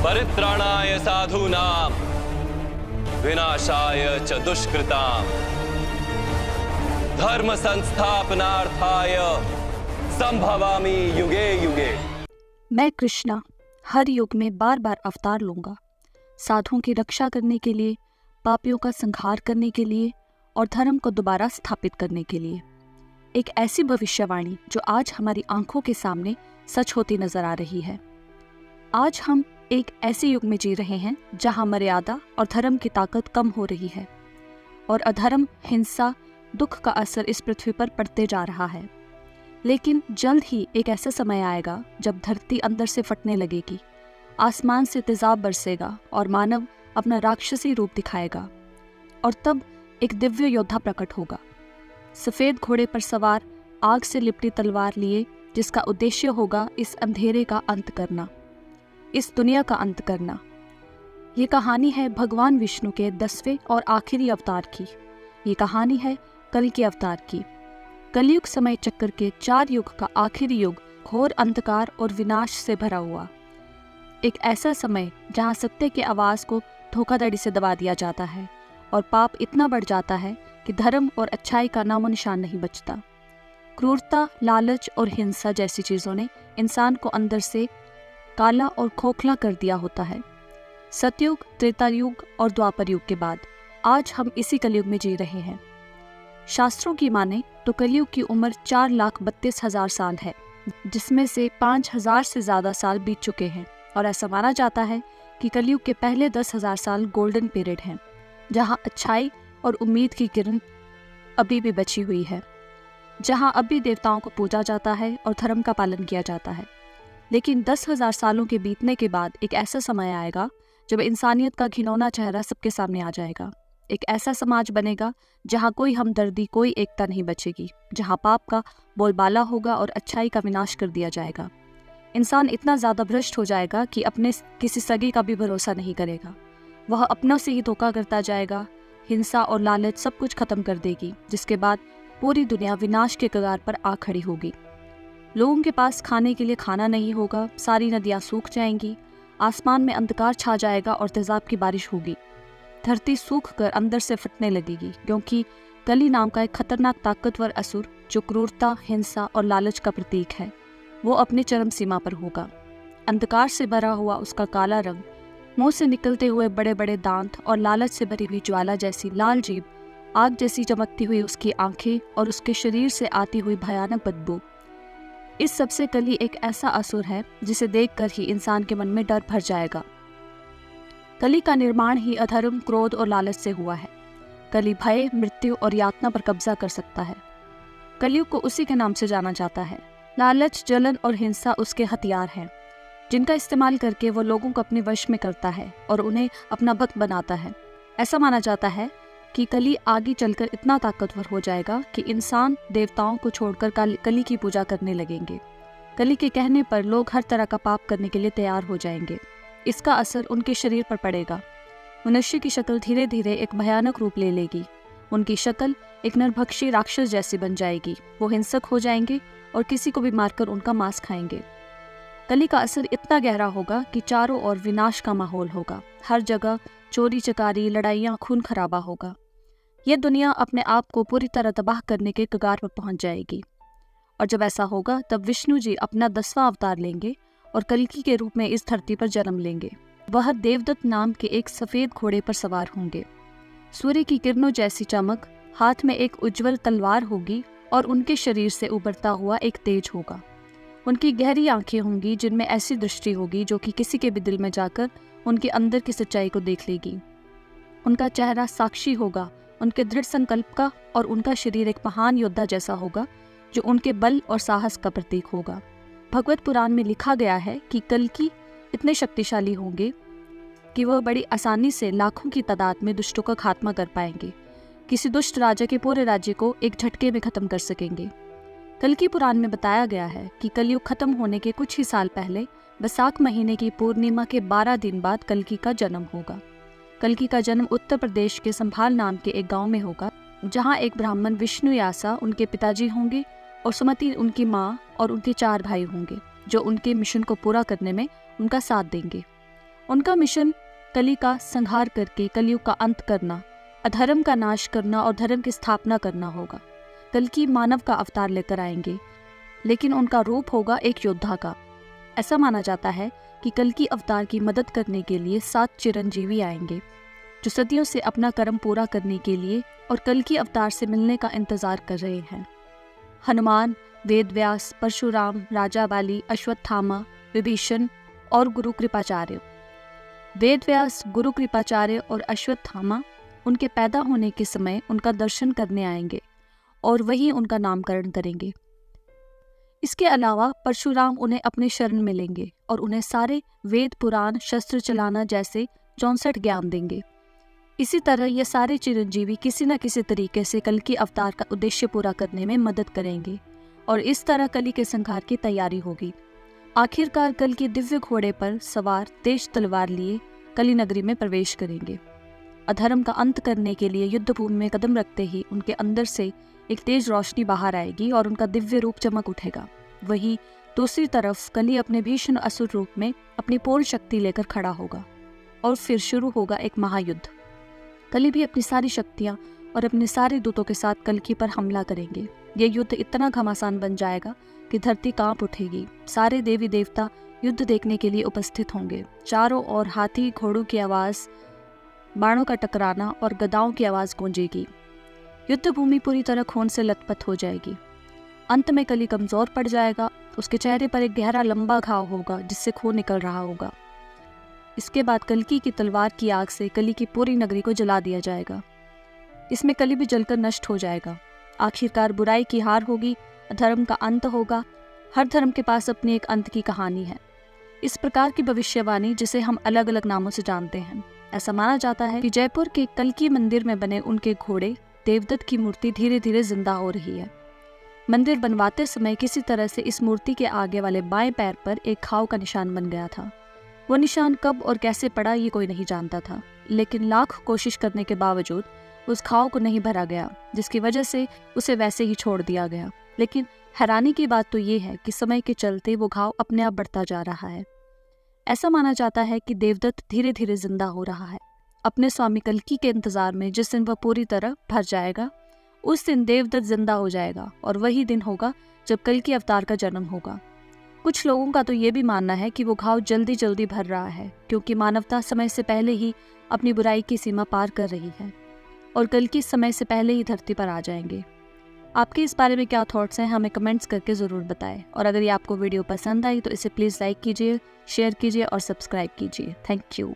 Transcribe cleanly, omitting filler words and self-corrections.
परित्राणाय साधूनां विनाशाय च दुष्कृतां धर्म संस्थापनार्थाय संभवामि युगे युगे। मैं कृष्णा हर युग में बार बार अवतार लूंगा, साधुओं की रक्षा करने के लिए, पापियों का संहार करने के लिए और धर्म को दोबारा स्थापित करने के लिए। एक ऐसी भविष्यवाणी जो आज हमारी आंखों के सामने सच होती नजर आ रही है। आज हम एक ऐसे युग में जी रहे हैं जहां मर्यादा और धर्म की ताकत कम हो रही है और अधर्म, हिंसा, दुख का असर इस पृथ्वी पर पड़ते जा रहा है। लेकिन जल्द ही एक ऐसा समय आएगा जब धरती अंदर से फटने लगेगी, आसमान से तेजाब बरसेगा और मानव अपना राक्षसी रूप दिखाएगा। और तब एक दिव्य योद्धा प्रकट होगा, सफेद घोड़े पर सवार, आग से लिपटी तलवार लिए, जिसका उद्देश्य होगा इस अंधेरे का अंत करना, इस दुनिया का अंत करना। ये कहानी है भगवान विष्णु के 10वें और आखिरी अवतार की। ये कहानी है कल के अवतार की। कलयुग समय चक्कर के 4 युग का आखिरी युग घोर अंधकार और विनाश से भरा हुआ। एक ऐसा समय जहां सत्य की आवाज को धोखाधड़ी से दबा दिया जाता है और पाप इतना बढ़ जाता है कि धर्म और अच्छाई का नामो निशान नहीं बचता। क्रूरता, लालच और हिंसा जैसी चीजों ने इंसान को अंदर से काला और खोखला कर दिया होता है। सतयुग, त्रेता युग और द्वापर युग के बाद आज हम इसी कलयुग में जी रहे हैं। शास्त्रों की माने तो कलयुग की उम्र 4,32,000 साल है, जिसमें से 5,000 से ज्यादा साल बीत चुके हैं। और ऐसा माना जाता है कि कलयुग के पहले 10,000 साल गोल्डन पीरियड हैं, जहां अच्छाई और उम्मीद की किरण अभी भी बची हुई है, जहां अभी देवताओं को पूजा जाता है और धर्म का पालन किया जाता है। लेकिन 10,000 सालों के बीतने के बाद एक ऐसा समय आएगा जब इंसानियत का घिनौना चेहरा सबके सामने आ जाएगा। एक ऐसा समाज बनेगा जहां कोई हमदर्दी, कोई एकता नहीं बचेगी, जहां पाप का बोलबाला होगा और अच्छाई का विनाश कर दिया जाएगा। इंसान इतना ज्यादा भ्रष्ट हो जाएगा कि अपने किसी सगे का भी भरोसा नहीं करेगा। वह अपनों से ही धोखा करता जाएगा। हिंसा और लालच सब कुछ खत्म कर देगी, जिसके बाद पूरी दुनिया विनाश के कगार पर आ खड़ी होगी। लोगों के पास खाने के लिए खाना नहीं होगा, सारी नदियां सूख जाएंगी, आसमान में अंधकार छा जाएगा और तेजाब की बारिश होगी। धरती सूख कर अंदर से फटने लगेगी, क्योंकि कली नाम का एक खतरनाक ताकतवर असुर जो क्रूरता, हिंसा और लालच का प्रतीक है, वो अपनी चरम सीमा पर होगा। अंधकार से भरा हुआ उसका काला रंग, मुंह से निकलते हुए बड़े बड़े दांत और लालच से भरी हुई ज्वाला जैसी लाल जीभ, आग जैसी चमकती हुई उसकी आंखें और उसके शरीर से आती हुई भयानक बदबू। इस सबसे कली एक ऐसा असुर है जिसे देखकर ही इंसान के मन में डर भर जाएगा। कली का निर्माण ही अधर्म, क्रोध और लालच से हुआ है। कली भय, मृत्यु और यातना पर कब्जा कर सकता है। कलयुग को उसी के नाम से जाना जाता है। लालच, जलन और हिंसा उसके हथियार हैं, जिनका इस्तेमाल करके वो लोगों को अपने वश में करता है और उन्हें अपना भक्त बनाता है। ऐसा माना जाता है कि कली आगे चलकर इतना ताकतवर हो जाएगा कि इंसान देवताओं को छोड़कर कली की पूजा करने लगेंगे। कली के कहने पर लोग हर तरह का पाप करने के लिए तैयार हो जाएंगे। इसका असर उनके शरीर पर पड़ेगा। मनुष्य की शक्ल धीरे धीरे एक भयानक रूप ले लेगी। उनकी शक्ल एक नरभक्षी राक्षस जैसी बन जाएगी। वो हिंसक हो जाएंगे और किसी को भी मारकर उनका मांस खाएंगे। कली का असर इतना गहरा होगा कि चारों ओर विनाश का माहौल होगा। हर जगह चोरी चकारी, लड़ाइयाँ, खून खराबा होगा। यह दुनिया अपने आप को पूरी तरह तबाह करने के कगार पर पहुंच जाएगी। और जब ऐसा होगा तब विष्णु जी अपना 10वां अवतार लेंगे और कल्कि के रूप में इस धरती पर जन्म लेंगे। वह देवदत्त नाम के एक सफेद घोड़े पर सवार होंगे। सूर्य की किरणों जैसी चमक, हाथ में एक उज्जवल तलवार होगी और उनके शरीर से उभरता हुआ एक तेज होगा। उनकी गहरी आंखें होंगी जिनमें ऐसी दृष्टि होगी जो कि किसी के भी दिल में जाकर उनके अंदर की सच्चाई को देख लेगी। उनका चेहरा साक्षी होगा उनके दृढ़ संकल्प का और उनका शरीर एक महान योद्धा जैसा होगा जो उनके बल और साहस का प्रतीक होगा। भगवत पुराण में लिखा गया है कि कल्कि इतने शक्तिशाली होंगे कि वह बड़ी आसानी से लाखों की तादाद में दुष्टों का खात्मा कर पाएंगे। किसी दुष्ट राजा के पूरे राज्य को एक झटके में खत्म कर सकेंगे। कल्कि पुराण में बताया गया है कि कलयुग खत्म होने के कुछ ही साल पहले वैशाख महीने की पूर्णिमा के 12 दिन बाद कल्कि का जन्म होगा। कल्कि का जन्म उत्तर प्रदेश के संभाल नाम के एक गांव में होगा, जहां एक ब्राह्मण विष्णु यासा उनके पिताजी होंगे और सुमति उनकी माँ और उनके 4 भाई होंगे जो उनके मिशन को पूरा करने में उनका साथ देंगे। उनका मिशन कली का संहार करके कलयुग का अंत करना, अधर्म का नाश करना और धर्म की स्थापना करना होगा। कल्कि मानव का अवतार लेकर आएंगे, लेकिन उनका रूप होगा एक योद्धा का। ऐसा माना जाता है कि कल्कि अवतार की मदद करने के लिए 7 चिरंजीवी आएंगे, जो सदियों से अपना कर्म पूरा करने के लिए और कल्कि अवतार से मिलने का इंतजार कर रहे हैं। हनुमान, वेदव्यास, परशुराम, राजा बाली, अश्वत्थामा, विभीषण और गुरु कृपाचार्य। वेदव्यास, गुरु कृपाचार्य और अश्वत्थामा उनके पैदा होने के समय उनका दर्शन करने आएंगे और वहीं उनका नामकरण करेंगे। इसके अलावा परशुराम उन्हें अपने शरण में लेंगे और उन्हें सारे वेद, पुराण, शस्त्र चलाना जैसे 64 ज्ञान देंगे। इसी तरह ये सारे चिरंजीवी किसी न किसी तरीके से कल्कि अवतार का उद्देश्य पूरा करने में मदद करेंगे और इस तरह कली के संहार की तैयारी होगी। आखिरकार कल के दिव्य घोड़े पर सवार तेज तलवार लिए कली नगरी में प्रवेश करेंगे। अधर्म का अंत करने के लिए युद्ध भूमि में कदम रखते ही उनके अंदर से एक तेज रोशनी बाहर आएगी और उनका दिव्य रूप चमक उठेगा। वहीं दूसरी तरफ कली अपने भीषण असुर रूप में अपनी पूर्ण शक्ति लेकर खड़ा होगा और फिर शुरू होगा एक महायुद्ध। कली भी अपनी सारी शक्तियां और अपने सारे दूतों के साथ कल्कि पर हमला करेंगे। ये युद्ध इतना घमासान बन जाएगा कि धरती कांप उठेगी। सारे देवी देवता युद्ध देखने के लिए उपस्थित होंगे। चारों ओर हाथी घोड़ों की आवाज, बाणों का टकराना और गदाओं की आवाज गूंजेगी। युद्ध भूमि पूरी तरह खून से लथपथ हो जाएगी। अंत में कली कमजोर पड़ जाएगा। उसके चेहरे पर एक गहरा लंबा घाव होगा जिससे खून निकल रहा होगा। इसके बाद कल्कि की तलवार की आग से कली की पूरी नगरी को जला दिया जाएगा। इसमें कली भी जलकर नष्ट हो जाएगा। आखिरकार बुराई की हार होगी, अधर्म का अंत होगा। हर धर्म के पास अपनी एक अंत की कहानी है। इस प्रकार की भविष्यवाणी जिसे हम अलग अलग नामों से जानते हैं। ऐसा माना जाता है कि जयपुर के कल्कि मंदिर में बने उनके घोड़े देवदत्त की मूर्ति धीरे धीरे जिंदा हो रही है। मंदिर बनवाते समय किसी तरह से इस मूर्ति के आगे वाले बाएं पैर पर एक घाव का निशान बन गया था। वो निशान कब और कैसे पड़ा ये कोई नहीं जानता था, लेकिन लाख कोशिश करने के बावजूद उस घाव को नहीं भरा गया, जिसकी वजह से उसे वैसे ही छोड़ दिया गया। लेकिन हैरानी की बात तो ये है कि समय के चलते वो घाव अपने आप बढ़ता जा रहा है। ऐसा माना जाता है कि देवदत्त धीरे धीरे जिंदा हो रहा है। अपने स्वामी कल्कि के इंतजार में जिस दिन वह पूरी तरह भर जाएगा, उस दिन देवदत्त जिंदा हो जाएगा और वही दिन होगा जब कल्कि अवतार का जन्म होगा। कुछ लोगों का तो ये भी मानना है कि वो घाव जल्दी जल्दी भर रहा है, क्योंकि मानवता समय से पहले ही अपनी बुराई की सीमा पार कर रही है और कल्कि समय से पहले ही धरती पर आ जाएंगे। आपके इस बारे में क्या थॉट्स हैं, हमें कमेंट्स करके ज़रूर बताएं। और अगर ये आपको वीडियो पसंद आई तो इसे प्लीज़ लाइक कीजिए, शेयर कीजिए और सब्सक्राइब कीजिए। Thank you.